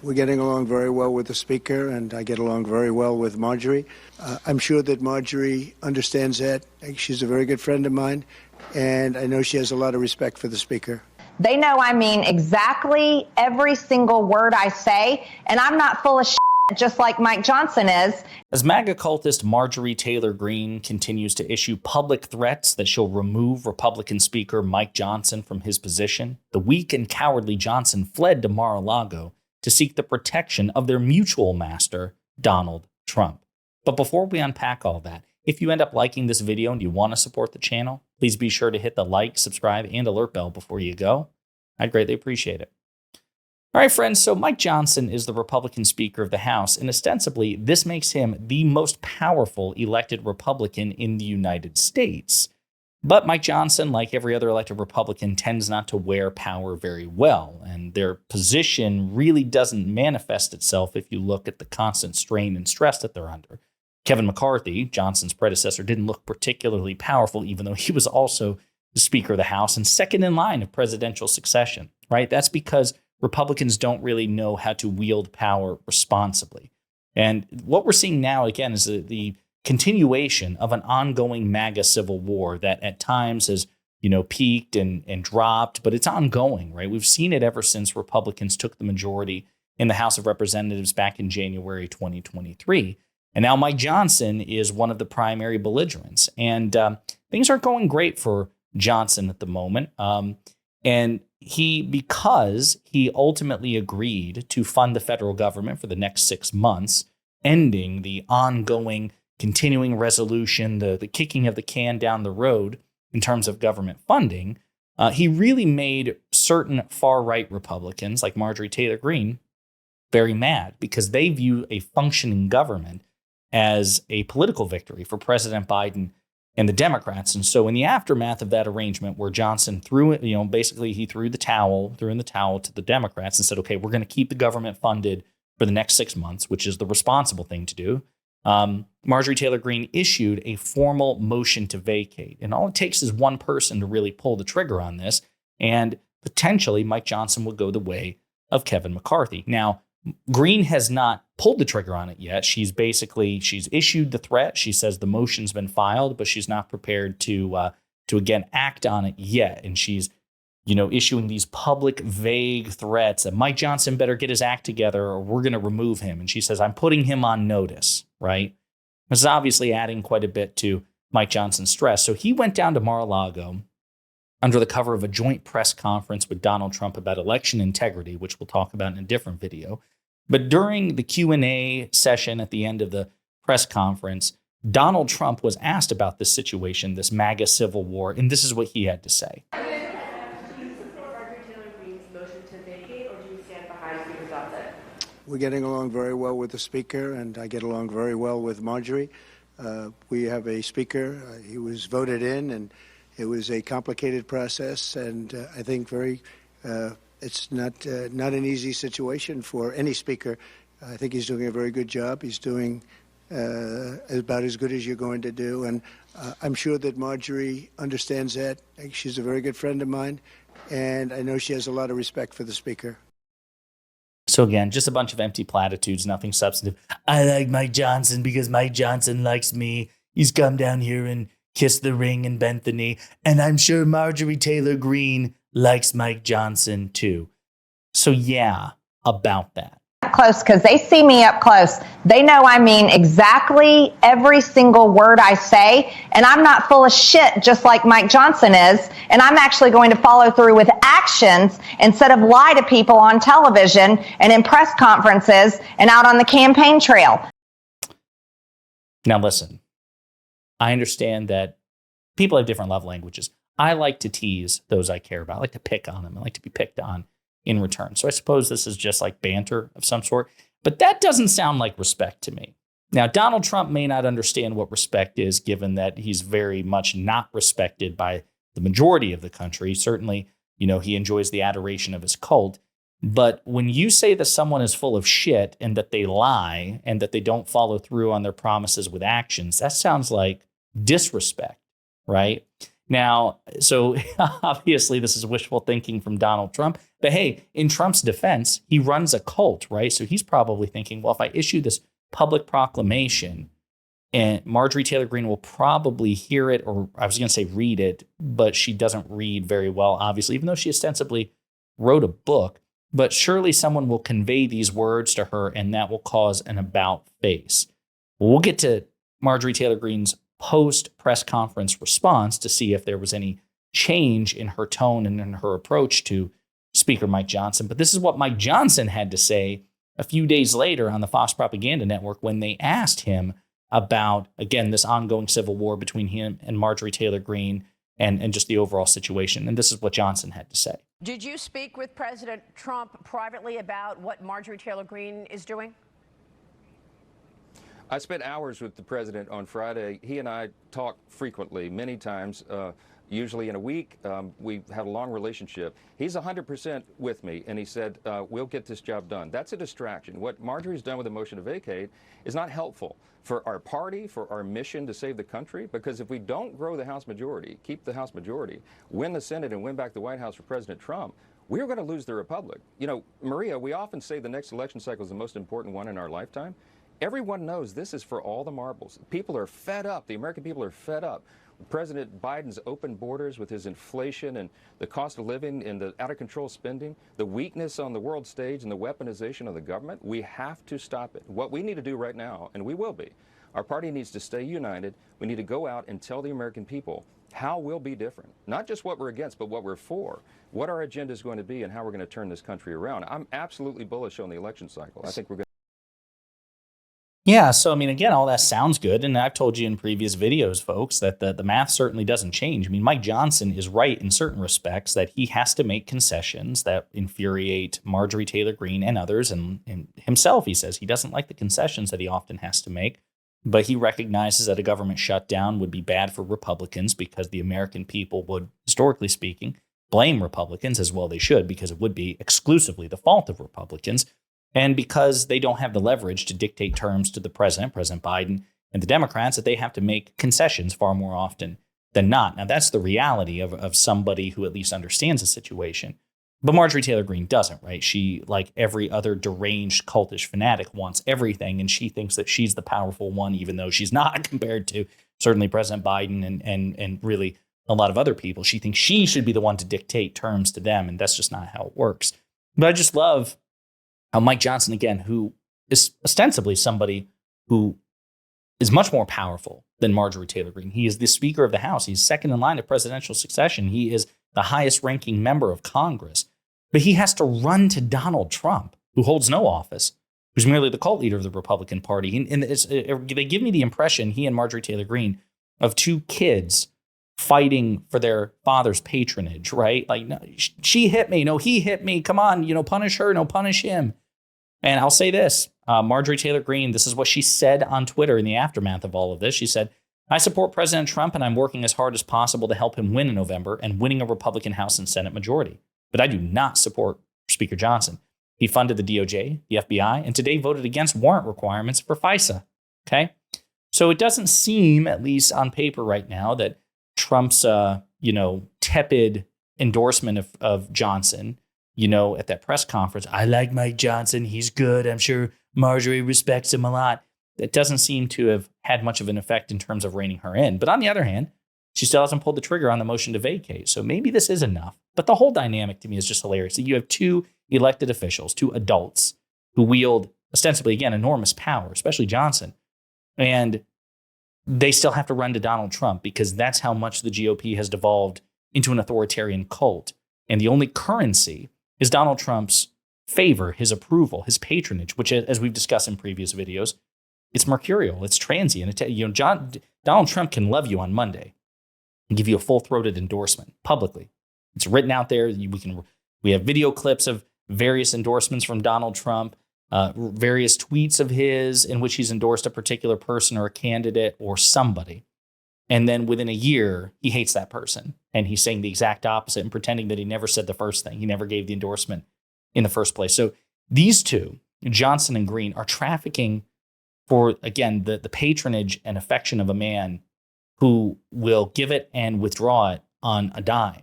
We're getting along very well with the speaker, and I get along very well with Marjorie. I'm sure that Marjorie understands that. She's a very good friend of mine, and I know she has a lot of respect for the speaker. They know I mean exactly every single word I say, and I'm not full of shit, just like Mike Johnson is. As MAGA cultist Marjorie Taylor Greene continues to issue public threats that she'll remove Republican Speaker Mike Johnson from his position, the weak and cowardly Johnson fled to Mar-a-Lago to seek the protection of their mutual master, Donald Trump. But before we unpack all that, if you end up liking this video and you want to support the channel, please be sure to hit the like, subscribe, and alert bell before you go. I'd greatly appreciate it. All right, friends, so Mike Johnson is the Republican Speaker of the House, and ostensibly, this makes him the most powerful elected Republican in the United States. But Mike Johnson, like every other elected Republican, tends not to wear power very well, and their position really doesn't manifest itself if you look at the constant strain and stress that they're under. Kevin McCarthy, Johnson's predecessor, didn't look particularly powerful, even though he was also the Speaker of the House and second in line of presidential succession, right? That's because Republicans don't really know how to wield power responsibly. And what we're seeing now, again, is the continuation of an ongoing MAGA civil war that at times has, peaked and dropped, but it's ongoing, right? We've seen it ever since Republicans took the majority in the House of Representatives back in January 2023. And now Mike Johnson is one of the primary belligerents. And things aren't going great for Johnson at the moment. And because he ultimately agreed to fund the federal government for the next 6 months, ending the ongoing continuing resolution, the kicking of the can down the road in terms of government funding, he really made certain far-right Republicans like Marjorie Taylor Greene very mad because they view a functioning government as a political victory for President Biden and the Democrats. And so in the aftermath of that arrangement where Johnson threw it, basically he threw in the towel to the Democrats and said, okay, we're going to keep the government funded for the next 6 months, which is the responsible thing to do. Marjorie Taylor Greene issued a formal motion to vacate. And all it takes is one person to really pull the trigger on this. And potentially Mike Johnson will go the way of Kevin McCarthy. Now, Greene has not pulled the trigger on it yet. She's issued the threat. She says the motion's been filed, but she's not prepared to again act on it yet. And she's, issuing these public vague threats that Mike Johnson better get his act together or we're going to remove him. And she says, I'm putting him on notice, right? This is obviously adding quite a bit to Mike Johnson's stress. So he went down to Mar-a-Lago under the cover of a joint press conference with Donald Trump about election integrity, which we'll talk about in a different video. But during the Q&A session at the end of the press conference, Donald Trump was asked about this situation, this MAGA civil war, and this is what he had to say. Do you support Marjorie Taylor Greene's motion to vacate, or do you stand behind Speaker Johnson? We're getting along very well with the speaker, and I get along very well with Marjorie. We have a speaker. He was voted in, and it was a complicated process, and I think it's not an easy situation for any speaker. I think he's doing a very good job. He's doing about as good as you're going to do. And I'm sure that Marjorie understands that. She's a very good friend of mine, and I know she has a lot of respect for the speaker. So again, just a bunch of empty platitudes, nothing substantive. I like Mike Johnson because Mike Johnson likes me. He's come down here and kissed the ring and bent the knee. And I'm sure Marjorie Taylor Greene likes Mike Johnson too. So yeah, about that. Close, because they see me up close. They know I mean exactly every single word I say, and I'm not full of shit just like Mike Johnson is, and I'm actually going to follow through with actions instead of lie to people on television and in press conferences and out on the campaign trail. Now listen, I understand that people have different love languages. I like to tease those I care about. I like to pick on them. I like to be picked on in return. So I suppose this is just like banter of some sort, but that doesn't sound like respect to me. Now, Donald Trump may not understand what respect is, given that he's very much not respected by the majority of the country. Certainly, he enjoys the adoration of his cult. But when you say that someone is full of shit and that they lie and that they don't follow through on their promises with actions, that sounds like disrespect, right? Now, so obviously this is wishful thinking from Donald Trump. But hey, in Trump's defense, he runs a cult, right? So he's probably thinking, well, if I issue this public proclamation, and Marjorie Taylor Greene will probably hear it, or I was going to say read it, but she doesn't read very well, obviously, even though she ostensibly wrote a book. But surely someone will convey these words to her, and that will cause an about face. We'll get to Marjorie Taylor Greene's post-press conference response to see if there was any change in her tone and in her approach to Speaker Mike Johnson. But this is what Mike Johnson had to say a few days later on the Fox Propaganda Network when they asked him about, again, this ongoing civil war between him and Marjorie Taylor Greene and just the overall situation. And this is what Johnson had to say. Did you speak with President Trump privately about what Marjorie Taylor Greene is doing? I spent hours with the president on Friday. He and I talk frequently, many times, usually in a week. We have a long relationship. He's 100% with me, and he said, we'll get this job done. That's a distraction. What Marjorie's done with the motion to vacate is not helpful for our party, for our mission to save the country, because if we don't grow the House majority, keep the House majority, win the Senate, and win back the White House for President Trump, we're going to lose the republic. You know, Maria, we often say the next election cycle is the most important one in our lifetime. Everyone knows this is for all the marbles. People are fed up. The American people are fed up. President Biden's open borders with his inflation and the cost of living and the out-of-control spending, the weakness on the world stage and the weaponization of the government, we have to stop it. What we need to do right now, and we will be, our party needs to stay united. We need to go out and tell the American people how we'll be different. Not just what we're against, but what we're for, what our agenda is going to be, and how we're going to turn this country around. I'm absolutely bullish on the election cycle. I think we're going to. Yeah, so I mean, again, all that sounds good. And I've told you in previous videos, folks, that the math certainly doesn't change. I mean, Mike Johnson is right in certain respects that he has to make concessions that infuriate Marjorie Taylor Greene and others. And himself, he says he doesn't like the concessions that he often has to make. But he recognizes that a government shutdown would be bad for Republicans because the American people would, historically speaking, blame Republicans, as well they should, because it would be exclusively the fault of Republicans. And because they don't have the leverage to dictate terms to the president, President Biden, and the Democrats, that they have to make concessions far more often than not. Now, that's the reality of somebody who at least understands the situation. But Marjorie Taylor Greene doesn't, right? She, like every other deranged cultish fanatic, wants everything, and she thinks that she's the powerful one, even though she's not compared to certainly President Biden and really a lot of other people. She thinks she should be the one to dictate terms to them, and that's just not how it works. But I just love how Mike Johnson, again, who is ostensibly somebody who is much more powerful than Marjorie Taylor Greene. He is the Speaker of the House. He's second in line of presidential succession. He is the highest ranking member of Congress. But he has to run to Donald Trump, who holds no office, who's merely the cult leader of the Republican Party. And they give me the impression, he and Marjorie Taylor Greene, of two kids fighting for their father's patronage, right? Like, no, she hit me. No, he hit me. Come on, punish her. No, punish him. And I'll say this, Marjorie Taylor Greene, this is what she said on Twitter in the aftermath of all of this. She said, I support President Trump and I'm working as hard as possible to help him win in November and winning a Republican House and Senate majority. But I do not support Speaker Johnson. He funded the DOJ, the FBI, and today voted against warrant requirements for FISA. Okay? So it doesn't seem, at least on paper right now, that Trump's, tepid endorsement of Johnson, at that press conference, I like Mike Johnson. He's good. I'm sure Marjorie respects him a lot. That doesn't seem to have had much of an effect in terms of reining her in. But on the other hand, she still hasn't pulled the trigger on the motion to vacate. So maybe this is enough. But the whole dynamic to me is just hilarious. That you have two elected officials, two adults who wield ostensibly, again, enormous power, especially Johnson. And they still have to run to Donald Trump because that's how much the GOP has devolved into an authoritarian cult. And the only currency is Donald Trump's favor, his approval, his patronage, which, as we've discussed in previous videos, it's mercurial, it's transient. Donald Trump can love you on Monday and give you a full-throated endorsement publicly. It's written out there. We have video clips of various endorsements from Donald Trump, various tweets of his in which he's endorsed a particular person or a candidate or somebody. And then within a year, he hates that person. And he's saying the exact opposite and pretending that he never said the first thing. He never gave the endorsement in the first place. So these two, Johnson and Greene, are trafficking for, again, the patronage and affection of a man who will give it and withdraw it on a dime.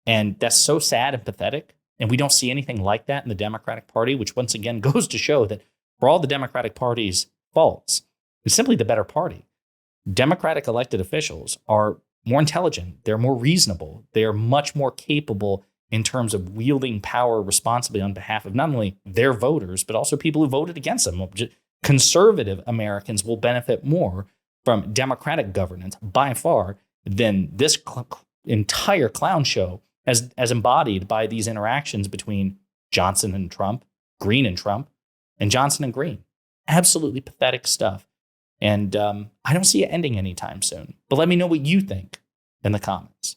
And that's so sad and pathetic. And we don't see anything like that in the Democratic Party, which once again goes to show that for all the Democratic Party's faults, it's simply the better party. Democratic elected officials are more intelligent. They're more reasonable. They are much more capable in terms of wielding power responsibly on behalf of not only their voters, but also people who voted against them. Conservative Americans will benefit more from Democratic governance by far than this entire clown show as embodied by these interactions between Johnson and Trump, Greene and Trump, and Johnson and Greene. Absolutely pathetic stuff. And I don't see it ending anytime soon. But let me know what you think in the comments.